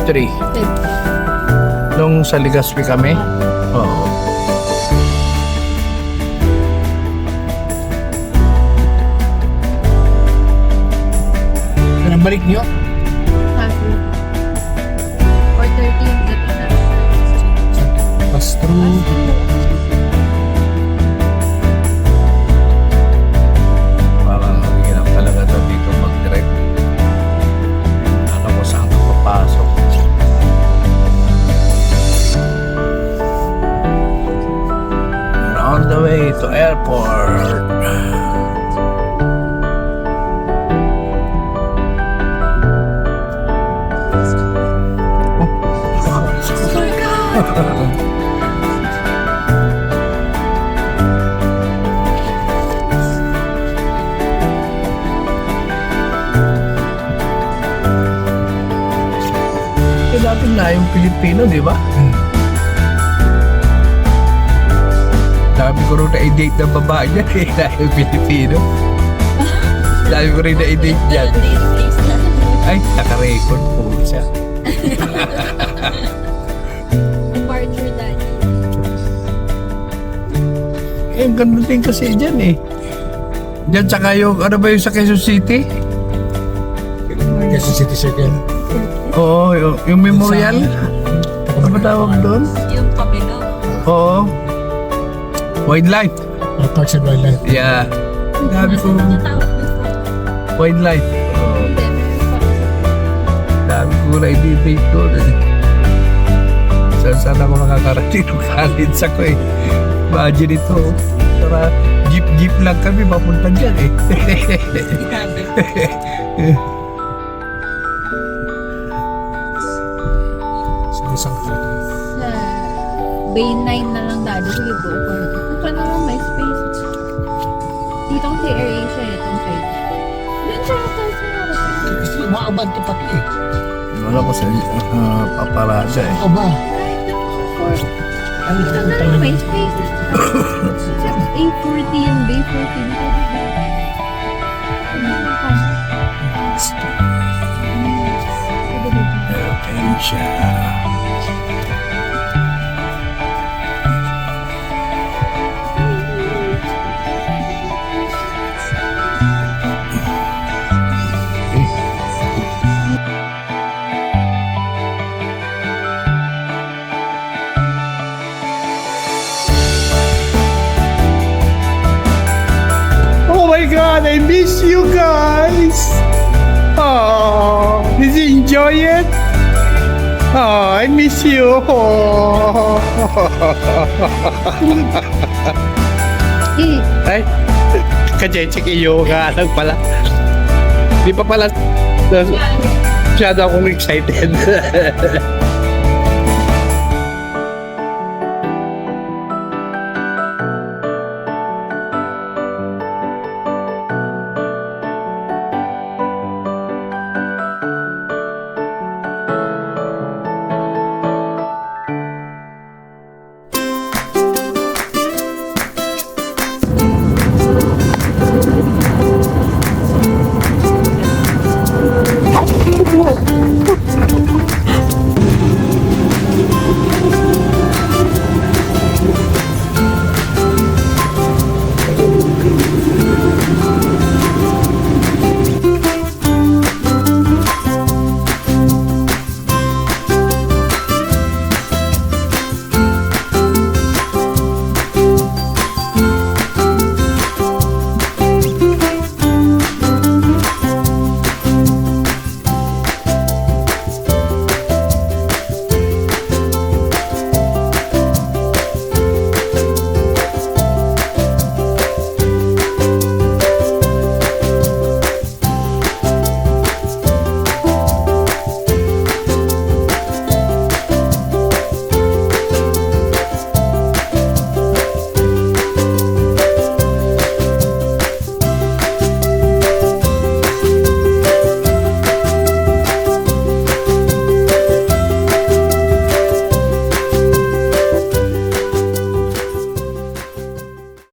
Feb 3. Nung sa Legazpi kami? Oo. Anong balik niyo? Happy. 4:30 yung gabi na. Pass through. Parang hirap talaga daw dito mag-drive. Ano ko saan ka papasok. And on the way to airport. Dati na yung Pilipino, di ba? Sabi ko rin na-date ng babae niya na yung Pilipino. Sabi ko rin na-date niya. Ay, naka-record po siya. Departure daddy. Eh, ganun din kasi dyan eh. Dyan tsaka yung, ano ba yung sa Quezon City? Quezon City Circle. Oo, yung memorial. Ano ba tawag doon? Yung kabilo. Oo. Wildlife. Parks and Wildlife. Yeah. Sabi ko, wildlife. Oo. Sabi ko na i-debate doon eh. Saan ako nakakarating ng college ako eh. Imagine ito. Tara, jeep lang kami papunta dyan eh. Sa isang photo. Sa Bay 9 na lang daddy. Sige po. Kung naman may space. Dito ang area siya eh. Itong side. Doon siya ata sa harap. Gusto mo maabante pati eh. Wala ko sa paparasa eh. Ako ba? Kahit yung comfort. Ano Ito na lang may space. A40 yung Bay 14. Ayun siya. Oh my God, I miss you guys. Oh, did you enjoy it? Oh, I miss you. Oh. Ay, kachechik iyo ka lang pala. Di pa pala masyado akong excited.